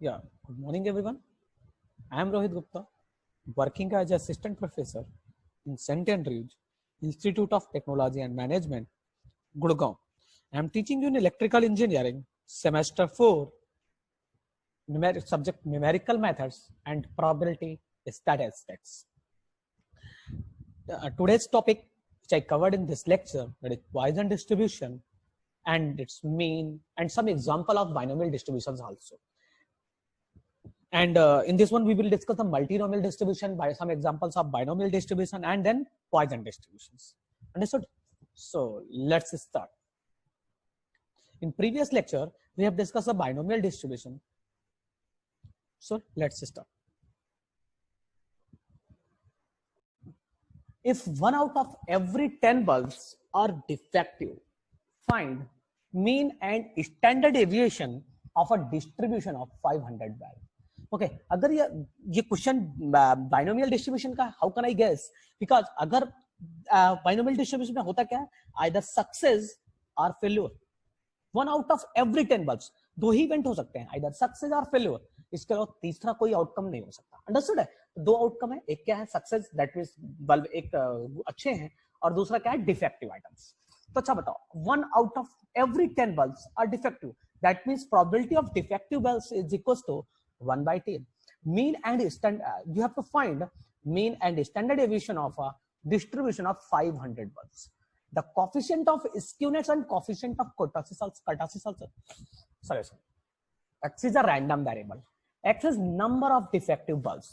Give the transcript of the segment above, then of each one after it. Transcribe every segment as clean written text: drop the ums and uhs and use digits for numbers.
Yeah, good morning everyone. I am Rohit Gupta, working as assistant professor in St. Andrews Institute of Technology and Management, Gurgaon. I am teaching you in electrical engineering, semester 4, subject numerical methods and probability statistics. Today's topic, which I covered in this lecture, that is Poisson distribution and its mean, and some example of binomial distributions also. And in this one, we will discuss the multinomial distribution by some examples of binomial distribution and then Poisson distributions. Understood? So let's start. In previous lecture, we have discussed the binomial distribution. So let's start. If 1 out of every 10 bulbs are defective, find mean and standard deviation of a distribution of 500 bulbs. Okay अगर ये question binomial distribution का how can I guess because अगर binomial distribution में होता क्या है either success और failure 1 out of every 10 bulbs दो ही इवेंट हो सकते हैं आइदर सक्सेस और फेल्योर इसके अलावा तीसरा कोई आउटकम नहीं हो सकता अंडरस्टूड है दो आउटकम है एक क्या है सक्सेस दैट मींस बल्ब एक अच्छे हैं और दूसरा क्या है डिफेक्टिव आइटम्स तो अच्छा बताओ 1 out of every 10 bulbs are defective that means probability of defective bulbs is equal to 1 by 10. Mean and standard, you have to find mean and standard deviation of a distribution of 500 bulbs. The coefficient of skewness and coefficient of kurtosis also. Sorry. X is a random variable. X is number of defective bulbs.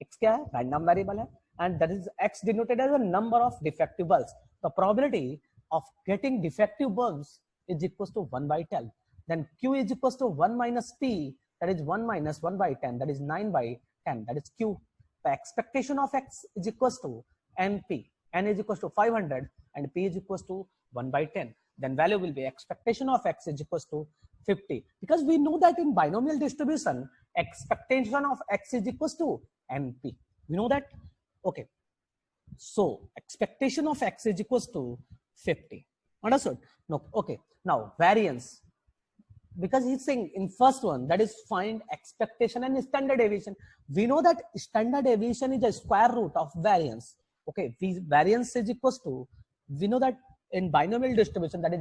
X क्या है? Random variable है, and that is X denoted as a number of defective bulbs. The probability of getting defective bulbs is equal to 1 by 10. Then Q is equal to 1 minus P. That is 1 minus 1 by 10, that is 9 by 10, that is Q. The expectation of X is equals to NP. N is equals to 500 and P is equals to 1 by 10. Then value will be expectation of X is equals to 50. Because we know that in binomial distribution, expectation of X is equals to NP. We know that? Okay. So expectation of X is equals to 50. Understood? No. Okay. Now variance. Because he's saying in first one that is find expectation and standard deviation. We know that standard deviation is a square root of variance. Okay, variance is equals to, we know that in binomial distribution that is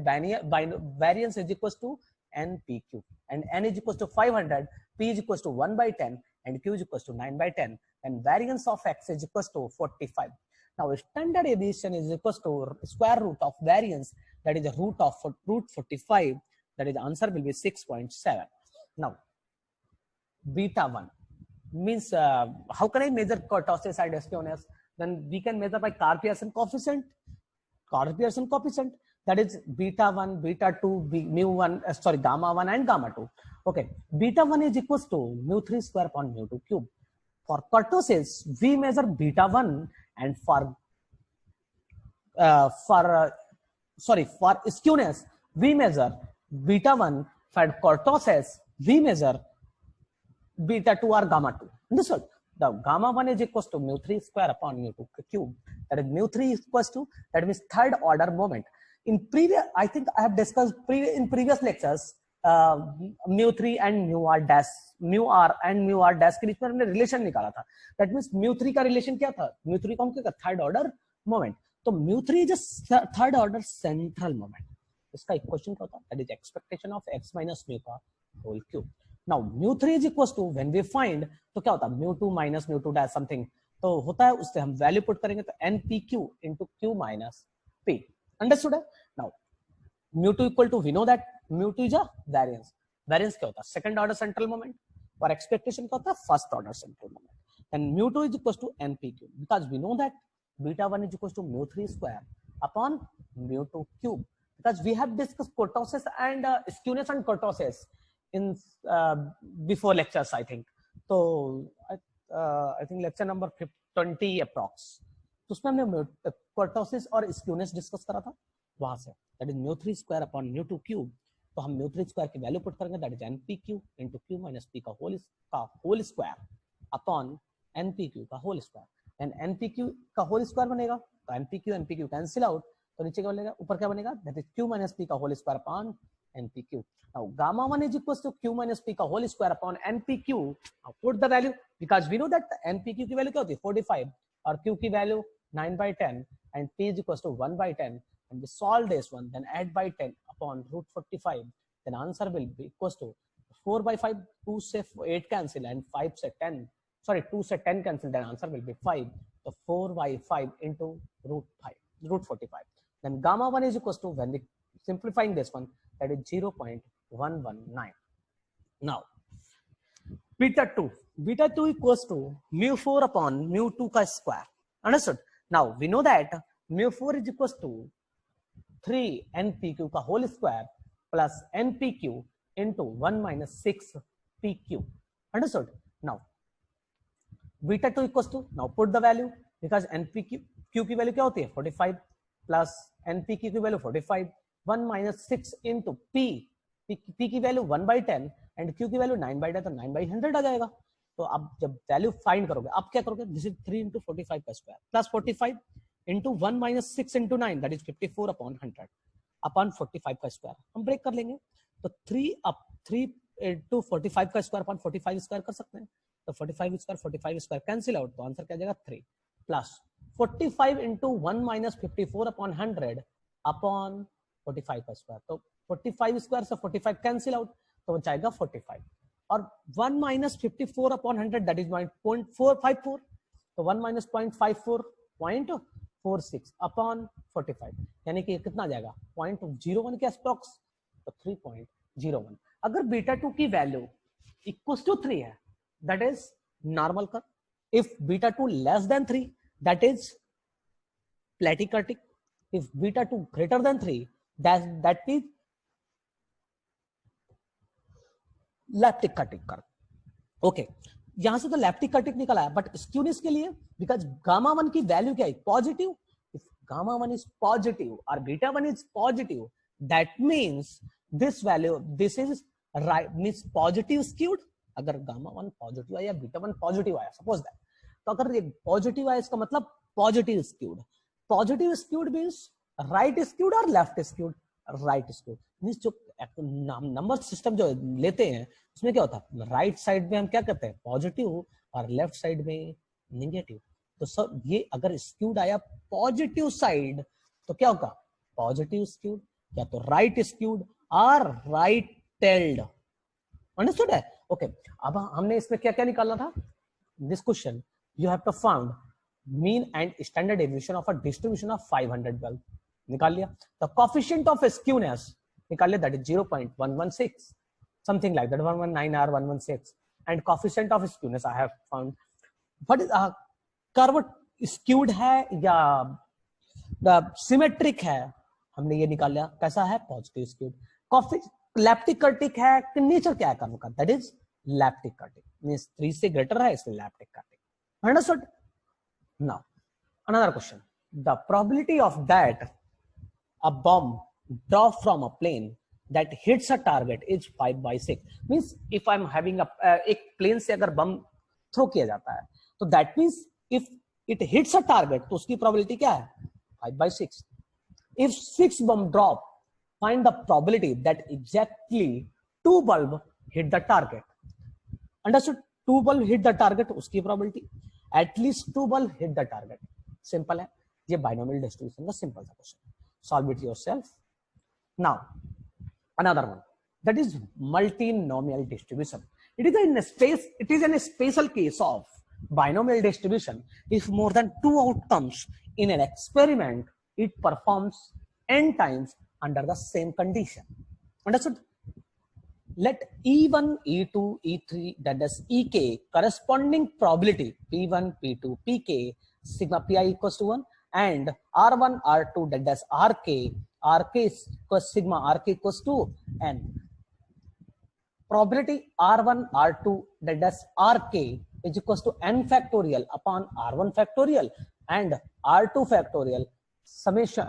variance is equals to NPQ, and N is equals to 500, P is equals to 1 by 10 and Q is equals to 9 by 10, and variance of X is equals to 45. Now standard deviation is equals to square root of variance, that is the root of root 45. That is the answer will be 6.7. Now beta 1 means how can I measure kurtosis and skewness? Then we can measure by Karp-Pearson coefficient. Karp-Pearson coefficient, that is beta 1, beta 2, mu 1, gamma 1 and gamma 2. Okay, beta 1 is equals to mu 3 square upon mu 2 cube. For kurtosis we measure beta 1, and for skewness we measure beta 1. For kurtosis we measure beta 2 or gamma 2. Understood? The gamma 1 is equals to mu 3 square upon mu 2 cube. That is mu 3 is equals to, that means third order moment. In previous, I think I have discussed in previous lectures mu 3 and mu r dash, mu r and mu r dash के बीच में हमने relation निकाला था. That means mu 3 का relation क्या था? mu 3 को हम क्या कहते हैं? Third order moment. तो mu 3 is third order central moment. इसका इक्वेशन क्या होता है? That is expectation of x minus mu का whole cube. Now mu 3 is equals to, when we find, तो क्या होता है? Mu 2 minus mu 2 dash something तो होता है, उससे हम वैल्यू पुट करेंगे तो npq into q minus p. Understood है? Now mu 2 equal to, we know that mu 2 is a variance. Variance क्या होता है? Second order central moment. और एक्सपेक्टेशन क्या होता है? First order central moment. Then mu 2 is equals to npq, because we know that beta 1 is equals to mu 3 square upon mu 2 cube. Because we have discussed kurtosis and skewness and kurtosis in before lectures, I think. So I think lecture number 20 approx. तो उसमें हमने kurtosis और skewness discuss करा था वहां से. That is mu 3 square upon mu 2 cube. तो हम mu 3 square की वैल्यू पुट करेंगे, that is npq into q minus p का होल स्क्वायर अपॉन npq का होल स्क्वायर. एंड npq का होल स्क्वायर बनेगा तो npq कैंसिल आउट, तो नीचे क्या बनेगा? ऊपर क्या बनेगा? That is q minus p का whole square upon NPQ. Now gamma 1 is equals to Q minus P का whole square upon NPQ. Now put the value, because we know that NPQ की value क्या होती है 45 और Q की value 9/10 and P is equals to 1/10, and we solve this one, then add by 10 upon root 45, then answer will be equals to 4/5, 2 से 8 cancel and 5 से 10, sorry 2 से 10 cancel, then answer will be 5. So 4/5 into root 45. Then gamma 1 is equals to, when we simplifying this one, that is 0.119. Now beta 2 equals to mu 4 upon mu 2 का square. Understood? Now we know that mu 4 is equals to 3 NPQ का whole square plus NPQ into 1 minus 6 PQ. Understood? Now beta 2 equals to, now put the value, because NPQ Q की value क्या होती है 45 plus NPQ की value 45, 1 minus 6 into P की value 1/10 and Q की value 9/10, तो 9/100 आ जाएगा. तो अब जब वैल्यू फाइंड करोगे आप क्या करोगे, दिस इज 3 into 45 का square plus 45 into 1 minus 6 into 9, that is 54 upon 100 upon 45 का स्क्वायर. हम ब्रेक कर लेंगे, तो 3 into 45 का स्क्वायर upon 45 स्क्वायर कर सकते हैं, तो 45 स्क्वायर कैंसिल आउट, तो आंसर क्या जाएगा 3 plus 45 into 1 minus 54 upon 100 upon 45 का स्क्वायर, तो 45 स्क्वायर से 45 कैंसिल आउट, तो वो जाएगा 45, और 1 minus 54 upon 100, that is 0.454, तो 1 minus 0.54 0.46 upon 45, यानी कि कितना जाएगा 0.01 के अप्रॉक्स, तो 3.01. अगर बीटा 2 की वैल्यू इक्वल टू 3 है, that is normal curve. If beta 2 less than 3, that is platykurtic. If beta 2 greater than 3, that is leptic curve. Okay, यहां से तो लैप्टिक कर्टिक निकला है, बट स्क्यूनेस के लिए, बिकॉज गामा 1 की वैल्यू क्या है positive. If gamma 1 is positive और beta 1 is positive, that means this value, this is right, means positive skewed. अगर गामा 1 पॉजिटिव आया, बीटा 1 पॉजिटिव आया, सपोज दैट, तो अगर ये पॉजिटिव आया इसका मतलब positive skewed. Positive skewed means right skewed और left skewed. Right skewed means जो नंबर सिस्टम जो लेते हैं उसमें क्या होता है, राइट साइड में हम क्या करते हैं पॉजिटिव और लेफ्ट साइड में नेगेटिव. तो सर ये अगर स्क्यूड आया पॉजिटिव साइड तो क्या होगा पॉजिटिव स्क्यूड, या तो राइट स्क्यूड और राइट टेल्ड. अंडरस्टूड है? ओके, अब हमने इसमें क्या क्या निकालना था. This question you have to found mean and standard deviation of a distribution of 500 bulb. निकाल लिया. द कोएफिशिएंट ऑफ स्क्यूनेस निकाल लिया, that is 0.116, something like that, 119 or 116, and coefficient of skewness I have found. What is curve skewed है या symmetric है, हमने ये निकाल लिया. कैसा है पॉजिटिव स्क्यूड. लैप्टिक कर्टिक है कि नेचर क्या है कर्व का, that is leptic kurtic, means 3 से ग्रेटर है इसलिए leptic kurtic. Understood? Now another question. The probability of that a bomb drop from a plane that hits a target is 5/6. means if I'm having एक plane से अगर बम throw किया जाता है तो that means if it hits a target तो उसकी probability क्या है 5/6. if 6 bomb drop, find the probability that exactly 2 bulb hit the target. Understood? 2 bulb hit the target, उसकी probability at least 2 bulb hit the target. Simple है, ये binomial distribution का simple सा question. Solve it yourself. Now another one, that is multinomial distribution. It is in a special case of binomial distribution. If more than 2 outcomes in an experiment, it performs n times under the same condition. Understood? Let E1, E2, E3, that is Ek corresponding probability P1, P2, Pk sigma Pi equals to 1, and R1, R2, that is Rk equals sigma Rk equals to n. Probability R1, R2, that is Rk is equals to n factorial upon R1 factorial and R2 factorial summation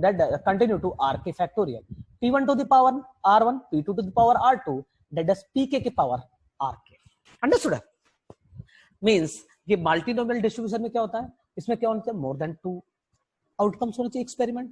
that continue to Rk factorial. P1 to the power R1, P2 to the power R2, that is Pk की power Rk. Understood? Means ये multinomial distribution में क्या होता है, इसमें क्या होता है मोर देन 2 आउटकम्स होने चाहिए experiment,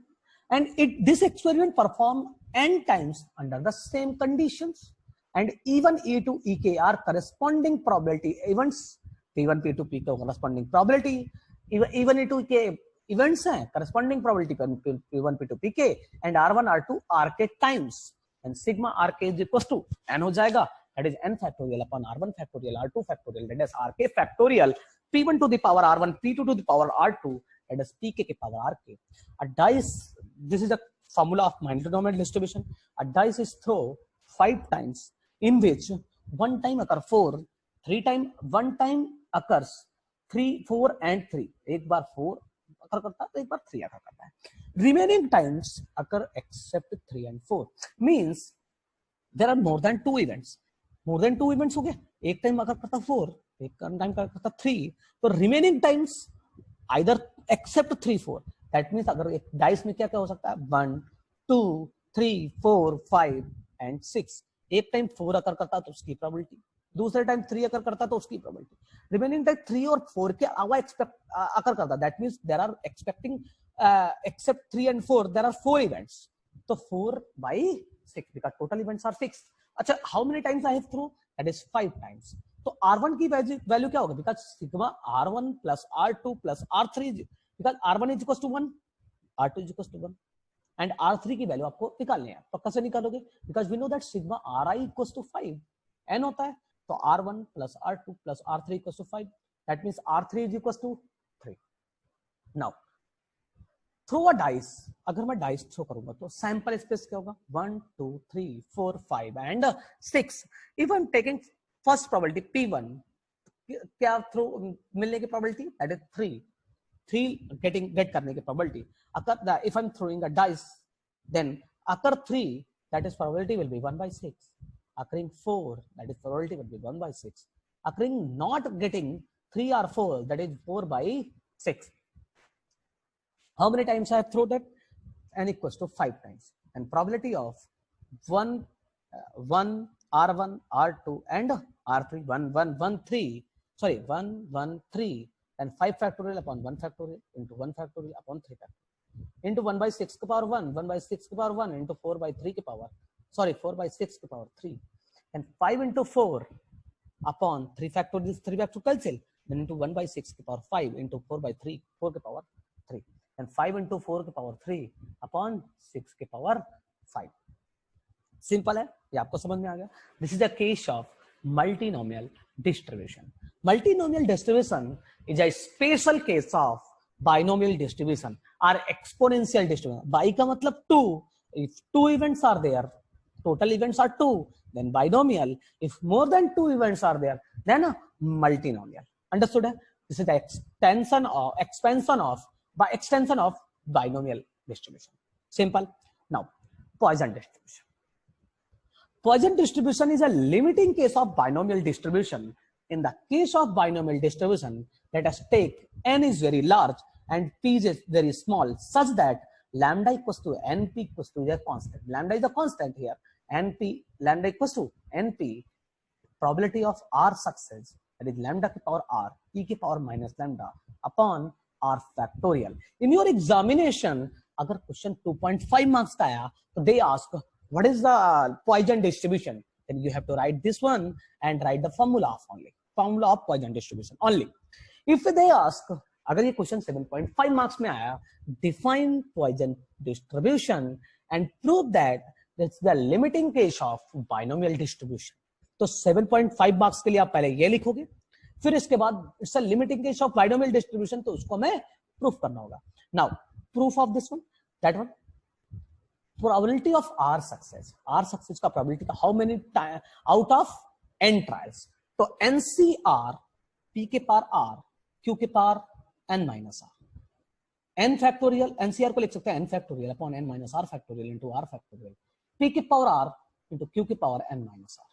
and this experiment perform n times under the same conditions, and even e to ek are corresponding probability events. p1 p2 pk corresponding probability, even e to ek events हैं, corresponding probability p1 p2 pk, and r1 r2 rk times, and sigma rk is equals to n हो जाएगा, that is n factorial upon r1 factorial r2 factorial, that is rk factorial, p1 to the power r1 p2 to the power r2, that is pk के power rk. A dice, this is the formula of mononomial distribution. A dice is thrown 5 times, in which one time occur 4, 3 time, one time occurs 3, 4 and 3. एक बार 4 occur करता है, एक बार 3 occur करता है. Remaining times occur except 3 and 4. Means there are more than 2 events. More than 2 events हो गए. एक time occur करता 4, एक टाइम occur करता 3. तो remaining times either except 3, 4. That means अगर एक डाइस में क्या क्या हो सकता है, 1, 2, 3, 4, 5 and 6. एक टाइम 4 अकर करता तो उसकी प्रोबेबिलिटी, दूसरे टाइम 3 अकर करता तो उसकी प्रोबेबिलिटी, रिमेनिंग टाइम 3 और 4 के अलावा अकर करता. That means there are expecting except 3 and 4 there are 4 events. तो 4/6 बिकॉज़ टोटल इवेंट्स आर 6. अच्छा, how many times I have through, that is 5 times. तो r1 की वैल्यू क्या होगा, because sigma r1 plus r2 plus r3, because r1 is equals to 1, r2 is equals to 1, and r3 की value आपको निकालनी है. तो कैसे निकालोगे, because we know that sigma ri equals to 5, n होता है, तो r1 plus r2 plus r3 equals to 5. That means r3 is equals to 3. Now throw a dice, अगर मैं डाइस थ्रो करूंगा तो सैंपल स्पेस क्या होगा, 1, 2, 3, 4, 5 and 6. If I am taking first probability p1, क्या थ्रो मिलने की प्रोबेबिलिटी, दैट इज 3 गेट करने की प्रोबेबिलिटी. अगर if I am throwing a dice, then अगर 3, that is probability will be 1/6. occurring 4, that is probability will be 1/6. occurring not getting 3 or 4, that is 4/6. How many times I have thrown that, n equals to 5 times, and probability of 1 r1 r2 and r3 1 1 1 3, sorry 1 1 3, and 5 factorial upon 1 factorial into 1 factorial upon 3 factorial into 1/6 के power 1, 1/6 के power 1 into 4/3 के power, sorry 4/6 के power 3, and 5 into 4 upon 3 factorial, 3 factorial cancel, then into 1/6 के power 5 into 4/3, 4 के power 3, and 5 into 4 के power 3 upon 6 के power 5. Simple है, ये आपको समझ में आ गया. This is a case of multinomial distribution. Multinomial distribution is a special case of binomial distribution और एक्सपोनेंशियल डिस्ट्रीब्यूशन. बाई का मतलब 2. If 2 events are there, total events are 2, then binomial. If more than 2 events are there, then multinomial. Understood? This is the expansion by extension of binomial distribution. Simple. Now, Poisson distribution. Poisson distribution is a limiting case of binomial distribution. In the case of binomial distribution, let us take n is very large and p is very small, such that lambda equals to np equals to a constant. Lambda is a constant here. np, lambda equals to np, probability of r success, that is lambda की power r, e की power minus lambda upon r factorial. In your examination, अगर question 2.5 marks का आया तो they ask what is the Poisson distribution, then you have to write this one and write the formula of Poisson distribution only. If they ask, अगर ये question 7.5 marks में आया, define Poisson distribution and prove that that's the limiting case of binomial distribution. तो 7.5 marks के लिए आप पहले ये लिखोगे, फिर इसके बाद it's a limiting case of binomial distribution, तो उसको हमें प्रूफ करना होगा. Now proof of this one, that one, probability of r success का प्रोबेबिलिटी का how many out of n trials. तो NCR p के पावर r, q के power n minus r, n factorial, NCR को लिख सकते हैं n factorial upon n minus r factorial into r factorial, p के पावर r into q के power n minus r.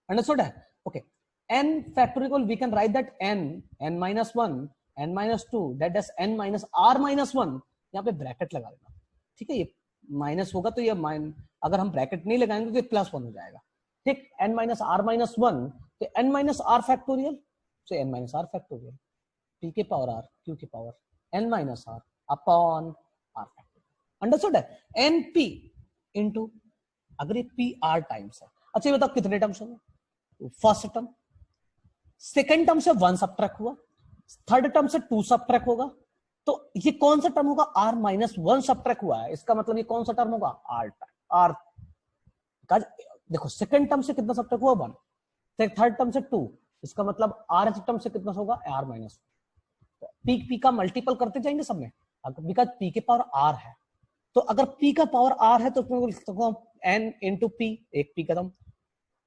Understood है? Okay. n factorial, we can write that n minus 1, n minus 2, that is n minus r minus 1. यहाँ पे bracket लगा लेना, ठीक है. ये माइनस होगा तो ये अगर हम ब्रैकेट नहीं लगाएंगे तो ये +1 हो जाएगा, ठीक. n minus r minus 1, तो n minus r factorial, so n minus r factorial, p के पावर r, q के power n minus r upon r factorial. Understood है? np into अगर ये पी आर टाइम्स है, अच्छा ये बताओ कितने टर्म्स होंगे? फर्स्ट टर्म, सेकेंड टर्म से 1 सब्ट्रैक्ट हुआ, थर्ड टर्म से 2 सब्ट्रैक्ट होगा, तो ये कौन सा टर्म होगा? r माइनस 1 सब्ट्रैक्ट हुआ है, इसका मतलब ये कौन सा टर्म होगा? r। देखो सेकंड टर्म से कितना सब्ट्रैक्ट हुआ? 1, थर्ड टर्म से 2, इसका मतलब r टर्म से कितना होगा? r minus. पी का मल्टीपल करते जाएंगे सब में, बिकॉज p के पावर r है, तो अगर p का पावर r है तो उसमें बोल सकता हूं n इंटू पी, एक p कदम,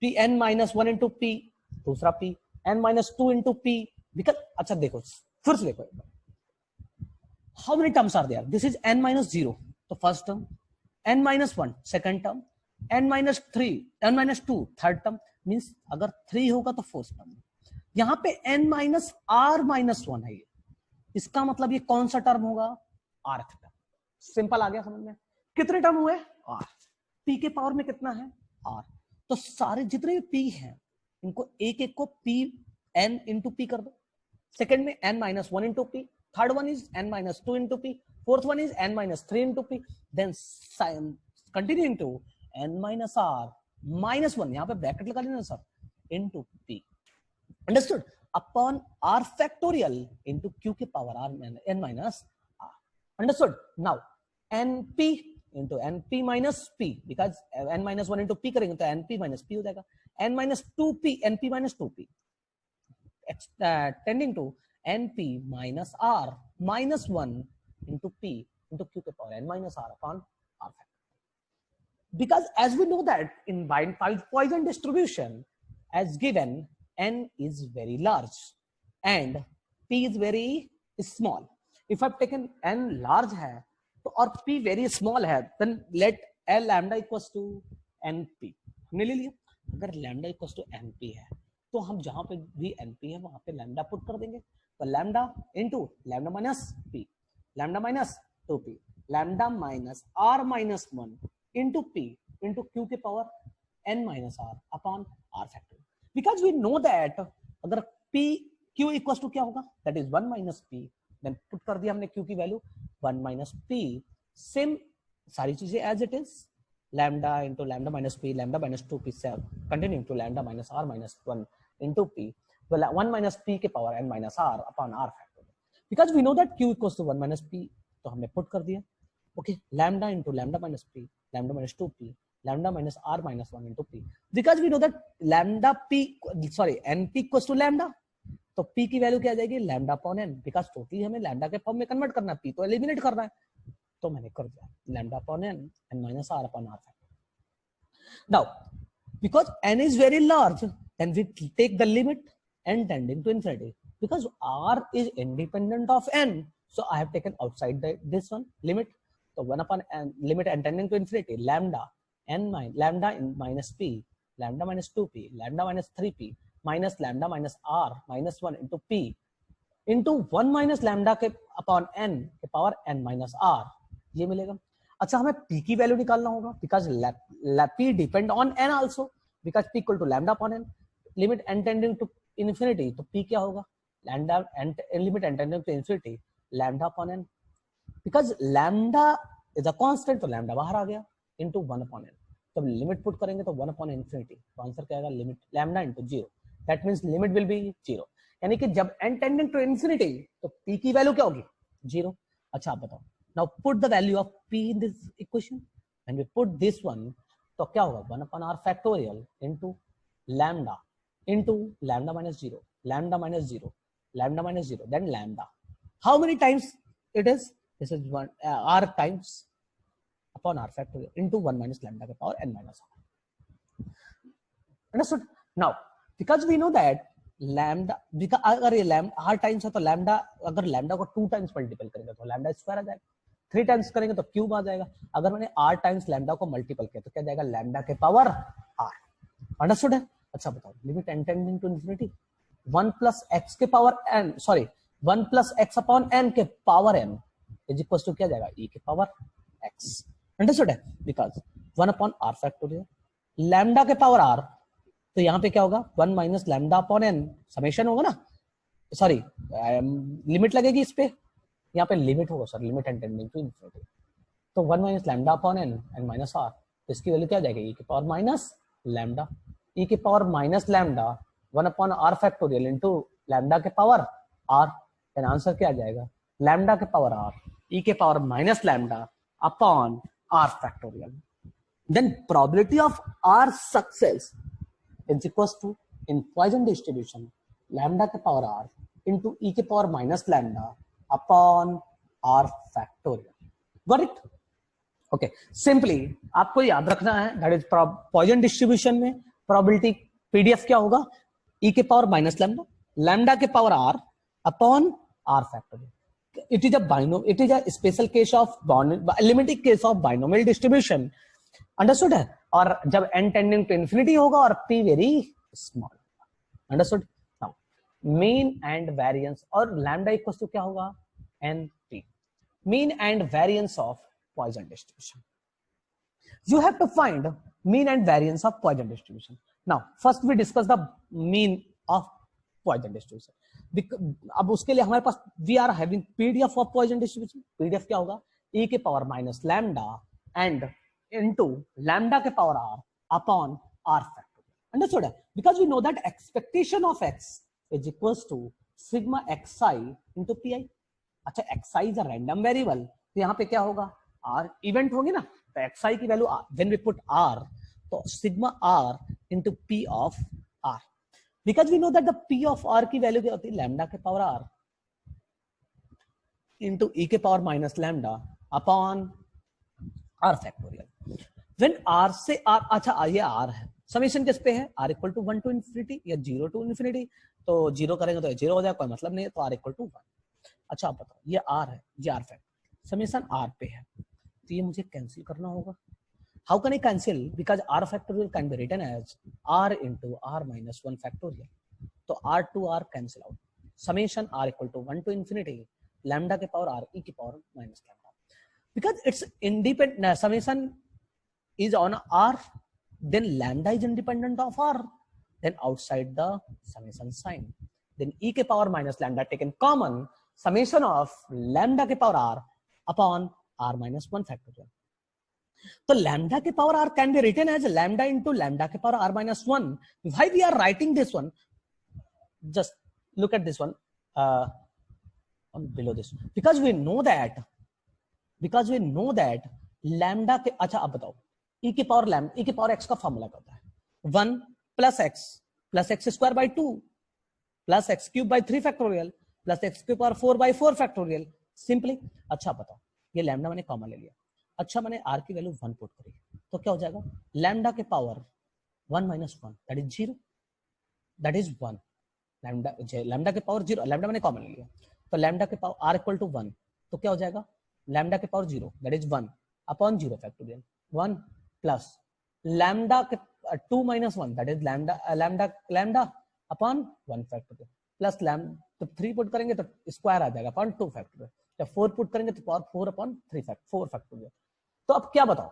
p n minus 1 into P, दूसरा p n minus 2 into P, because अच्छा देखो फिर से देखो, how many terms are there? This is n minus 0, तो first term, n minus 1 second term, n minus 3, n minus 2 third term, means अगर 3 होगा तो फोर्थ टर्म। यहां पे n minus r minus 1 है, ये इसका मतलब ये कौन सा टर्म होगा? rth term. सिंपल आ गया समझ में? कितने टर्म हुए? r। p के पावर में कितना है? r। तो सारे जितने भी p हैं इनको एक एक को p n इंटू p कर दो, सेकंड में n minus 1 into p, third one is n minus 2 into p, fourth one is n minus 3 into p, then continuing to n minus r minus 1, यहां पे ब्रैकेट लगा लेना sir, into p, understood, upon r factorial into q के power r n minus r, understood। now np into np minus p, because n minus 1 into p करेंगे तो np minus p हो जाएगा, n minus 2p, np minus 2p, tending to np minus r minus 1 into p into q to the power n minus r upon r factor. Because as we know that in Poisson distribution, as given, n is very large and p is very small. If I've taken n large है तो और p very small है, then let l lambda equals to np, हमने ले लिया। अगर lambda equals to np है तो हम जहां पे भी np है वहां पे लैम्डा पुट कर देंगे, तो lambda into lambda minus p, lambda minus 2p, lambda minus r minus 1 into p into q के power n minus r upon r factor. Because we know that अगर p q इक्वल टू क्या होगा? That is 1 minus p, then put कर दिया हमने q की value 1 minus P, same सारी चीजें as it is, lambda into lambda minus p, lambda minus 2p, continuing to lambda minus r minus 1 into p, well 1 minus p के power n minus r upon r factor, because we know that q equals to 1 minus p, तो हमने put कर दिया, okay, lambda into lambda minus p, lambda minus 2p, lambda minus r minus 1 into p, because we know that lambda p, sorry, np equals to lambda, तो p की value क्या आ जाएगी? lambda upon n, because totally हमें lambda के form में convert करना है, p तो एलिमिनेट करना है, तो मैंने कर दिया lambda upon n minus r upon r factor. Now because n is very large, then we take the limit n tending to infinity, because r is independent of n, so I have taken outside this one limit, so 1 upon n, limit n tending to infinity, lambda n lambda in minus p, lambda minus 2p, lambda minus 3p minus lambda minus r minus 1 into p into 1 minus lambda के upon n के power n minus r, ये मिलेगा। अच्छा हमें p की value निकालना होगा, because p depend on n also, because p equal to lambda upon n, limit n tending to infinity, तो p क्या होगा? Lambda n, limit n tending to infinity lambda upon n, because lambda is a constant, तो lambda बाहर आ गया into 1 upon n, जब limit put करेंगे तो 1 अपॉन इन्फिनिटी, तो आंसर क्या आएगा? Limit lambda into 0, that means limit will be 0, यानी कि जब n टेंडिंग टू इन्फिनिटी तो p की वैल्यू क्या होगी? 0। अच्छा आप बताओ, now put the value of p in this equation, and we put this one, तो क्या होगा? 1 upon r factorial into lambda minus 0, lambda minus 0, lambda minus 0, then lambda. How many times it is? This is 1 r times upon r factorial into 1 minus lambda के power n minus r. Understood? Now because we know that lambda, because अगर ये lambda r times है तो lambda, अगर lambda को 2 times multiple करेंगे तो lambda square आ जाएगा, 3 टाइम्स करेंगे तो क्यूब आ जाएगा, अगर मैंने r टाइम्स लैम्डा को मल्टीपल किया तो क्या जाएगा? लैम्डा के पावर r। अंडरस्टूड है? अच्छा बताओ, limit n tending to infinity 1 plus x के power n, sorry 1 plus x upon n के power n is equal to क्या जाएगा? e के पावर x। अंडरस्टूड है? Because 1 upon r factorial lambda के पावर r, तो यहाँ पे क्या होगा? 1 minus lambda upon n, summation होगा ना, सॉरी लिमिट लगेगी इस पे, यहाँ पे लिमिट होगा sir, limit n tending to infinity, तो 1 minus lambda upon n and minus r, तो इसकी वैल्यू क्या आ जाएगी, e के पावर माइनस लैम्डा, e के power minus lambda 1 upon r factorial into lambda के पावर आर। देन आंसर क्या आ जाएगा, लैम्डा के पावर आर e के power minus lambda upon r factorial. Then probability of R success is equals to, in Poisson distribution, lambda के power R into e के power minus lambda upon R factorial. Got it? Okay. Simply आपको याद रखना है, that is Poisson distribution में probability PDF क्या होगा, e के power minus lambda, lambda के power R upon R factorial. It is a binomial. It is a special case of limited case of binomial distribution. Understood है, और जब n tending to infinity होगा और p very small. Understood. Now mean and variance, और lambda equals to क्या होगा, np, mean and variance of Poisson distribution. You have to find mean and variance of Poisson distribution. Now first we discuss the mean of Poisson distribution. अब उसके लिए हमारे पास we are having PDF of Poisson distribution. PDF क्या होगा, e के power minus lambda and into lambda के power r upon r factorial. Understood? Because we know that expectation of x is equals to sigma xi into pi. अच्छा, xi is a random variable, तो यहाँ पे क्या होगा, r event होगी ना, तो xi की value when we put r, तो sigma r into p of r. Because we know that the p of r की वैल्यू क्या होती है, lambda के power r into e के power minus lambda upon r factorial. When r से r, अच्छा ये r है, समेशन किस पे है, r equal to 1 to infinity या 0 टू इंफिनिटी, तो 0 करेंगे तो 0 हो जाएगा, कोई मतलब नहीं है, तो r इक्वल टू 1। अच्छा आप बताओ, ये r है, ये r फैक्टर समेशन r पे है, तो ये मुझे कैंसिल करना होगा। How can I cancel, because r factorial can be written as r into r minus 1 factorial, तो r to r cancel out, summation r equal to 1 to infinity lambda के power r e की power minus lambda. Because it's independent, summation is on r, then lambda is independent of r, then outside the summation sign, then e के power minus lambda taken common, summation of lambda के power r upon r minus 1 factorial. तो lambda के power r can be written as lambda into lambda के power r minus 1. Why we are writing this one? Just look at this one, below this one. Because we know that lambda के, अच्छा अब बताओ, e के power lambda, e के power x का formula क्या होता है, 1 plus x square by 2 plus x cube by 3 factorial plus x के पावर 4 बाई 4 फैक्टोरियल, सिंपली। अच्छा बताओ, ये लैम्डा मैंने कॉमन ले लिया, अच्छा मैंने r की वैल्यू 1 पुट करी, तो क्या हो जाएगा, लैम्डा के power 1 minus 1 that is 0, that is 1, lambda के पावर 0, लैम्डा मैंने कॉमन ले लिया, तो लैम्डा के पावर r इक्वल टू 1, तो क्या हो जाएगा, लैम्डा के power 0 that is 1 upon 0 factorial 1 plus lambda के 2 minus 1 that is lambda upon 1 factorial plus lambda, तो 3 पुट करेंगे तो स्क्वायर आ जाएगा अपॉन 2 फैक्टोरियल, जब 4 पुट करेंगे तो पावर 4 अपॉन 4 फैक्टोरियल। तो अब क्या बताओ,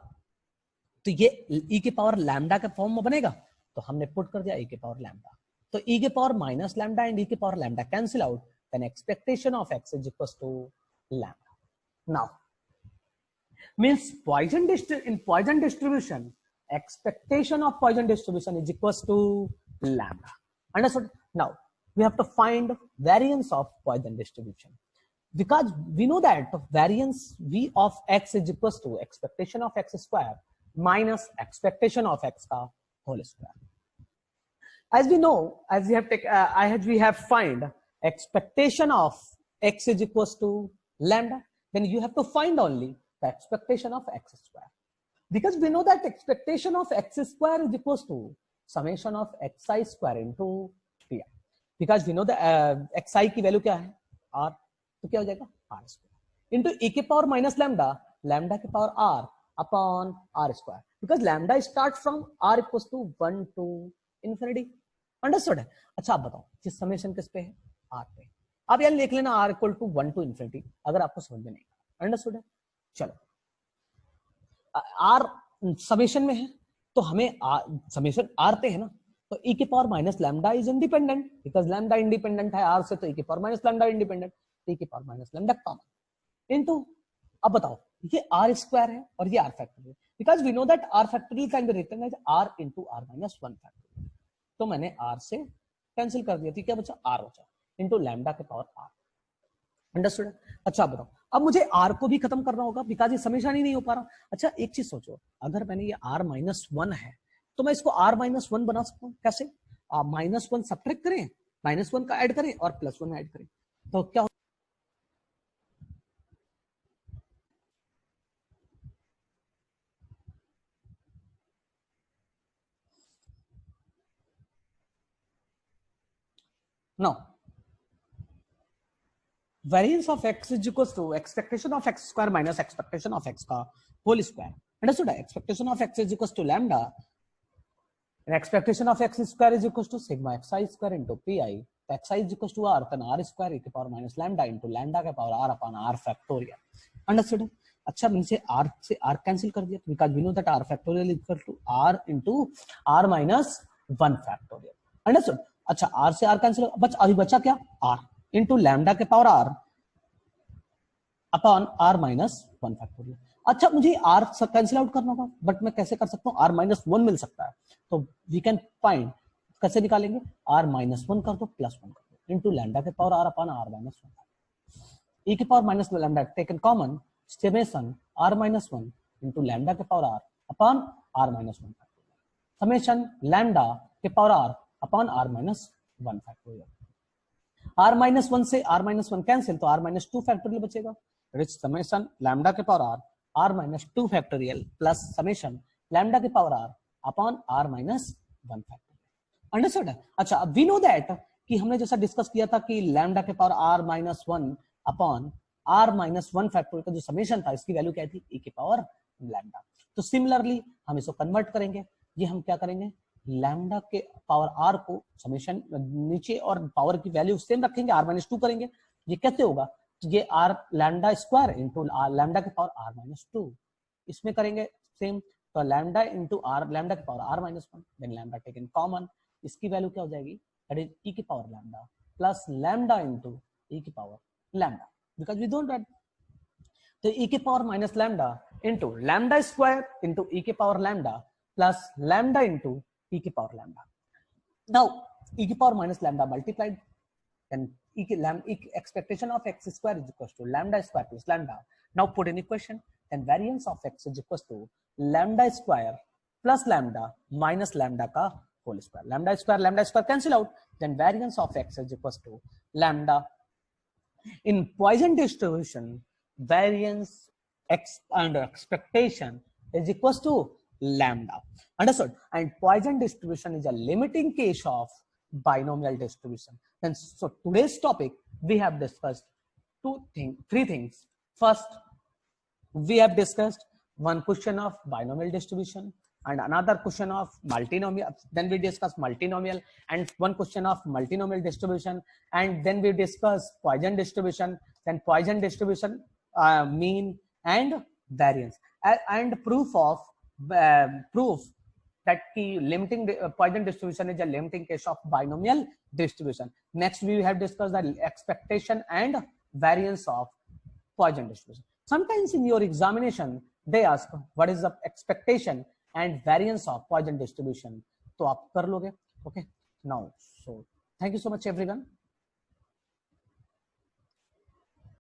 तो ये e के पावर लैम्डा के फॉर्म में बनेगा, तो हमने पुट कर दिया e के पावर लैम्डा, तो e के power minus lambda and e के power lambda cancel out, then expectation of x is equal to lambda. Now, means in Poisson distribution, expectation of Poisson distribution is equals to lambda. Understood? Now, we have to find variance of Poisson distribution. Because we know that variance v of x is equals to expectation of x square minus expectation of x ka whole square. As we know, as we have find expectation of x is equals to lambda, then you have to find only the expectation of x square, because we know that expectation of x square is equals to summation of xi square into pi, because we know the xi की value क्या है r, तो क्या हो जाएगा r square into e के power minus lambda, lambda के power r upon r square, because lambda start from r equals to 1 to infinity. Understood है? अच्छा आप बताओ, ये समेशन किस पे है, r पे। अब यार लिख लेना r equal to 1 to infinity, अगर आपको समझ में नहीं आया। अंडरस्टूड है? चलो, r समेशन में है, तो हमें समेशन r पे है ना, तो e के power minus lambda is independent, because lambda independent है r से, तो e के power minus lambda independent, e के power minus lambda common into, अब बताओ ये r स्क्वायर है और ये r फैक्टर है, because we know that r factorial can be written as r into r minus 1 factorial. तो मैंने r से कैंसिल कर दिया, ठीक है बच्चा, r बचा into लैम्डा के पावर r. अंडरस्टूड? अच्छा बताओ, अब मुझे r को भी खत्म करना होगा बिकॉज ये समेशन ही नहीं हो पा रहा. अच्छा एक चीज सोचो, अगर मैंने ये r माइनस 1 है तो मैं इसको r माइनस 1 बना सकता हूँ. कैसे? माइनस 1 सब्ट्रैक्ट करें, माइनस 1 का ऐड करें और प्लस 1 ऐड करें, तो क्या now variance of x is equals to expectation of x square minus expectation of x का whole square. Understood? Expectation of x is equals to lambda and expectation of x square is equals to sigma xi square into pi. xi is equals to r, then r square e के power minus lambda into lambda के power r upon r factorial. Understood? अच्छा मैंने से r cancel कर दिया because we know that r factorial is equal to r into r minus 1 factorial. Understood? अच्छा r से r cancel, अभी बचा क्या? r into lambda के power r upon r minus 1 factorial. अच्छा मुझे r कैंसिल आउट करना होगा, बट मैं कैसे कर सकता हूँ? r माइनस 1 मिल सकता है, तो वी कैन फाइंड, कैसे निकालेंगे? r माइनस 1 कर दो प्लस 1 कर दो इंटू लैम्डा के power r upon r minus 1 e के power minus lambda taken common summation r minus 1 into lambda के power r upon r minus 1 summation lambda के power r upon r minus 1 factorial. r minus 1 से r minus 1 cancel, तो r minus 2 factorial बचेगा. रिच summation lambda के power r minus 2 factorial plus summation lambda के power r upon r minus 1 factorial. Understood? अच्छा अब we know that कि हमने जैसा डिस्कस किया था कि लैम्डा के power r minus 1 upon r minus 1 factorial का जो समेशन था इसकी वैल्यू क्या थी? e के पावर लैम्डा. तो सिमिलरली हम इसको कन्वर्ट करेंगे. ये हम क्या करेंगे? लैम्डा के पावर r को समेशन नीचे और पावर की वैल्यू सेम रखेंगे, r माइनस 2 करेंगे. ये कैसे होगा? तो ये r lambda square into lambda के पावर r माइनस 2, इसमें करेंगे सेम, तो लैम्डा इंटू r लैम्डा के power r minus 1 then lambda taken common, इसकी वैल्यू क्या हो जाएगी? दैट इज e की power lambda plus lambda into e की power lambda, because we don't write. तो e के power minus lambda into lambda square into e के power lambda plus lambda into e की power lambda. Now e की power minus lambda multiplied then expectation of x square is equals to lambda square plus lambda. Now put in equation, then variance of x is equals to lambda square plus lambda minus lambda का whole square. Lambda square cancel out, then variance of x is equals to lambda. In Poisson distribution, variance x and expectation is equals to lambda. Understood? And Poisson distribution is a limiting case of binomial distribution. And so today's topic we have discussed three things. First, we have discussed one question of binomial distribution and another question of multinomial. Then we discussed multinomial and one question of multinomial distribution, and then we discussed Poisson distribution. Then Poisson distribution, mean and variance, and proof that the limiting Poisson distribution is a limiting case of binomial distribution. Next, we have discussed the expectation and variance of Poisson distribution. Sometimes in your examination, they ask what is the expectation and variance of Poisson distribution. तो आप कर लोगे. Okay. Now, so thank you so much, everyone.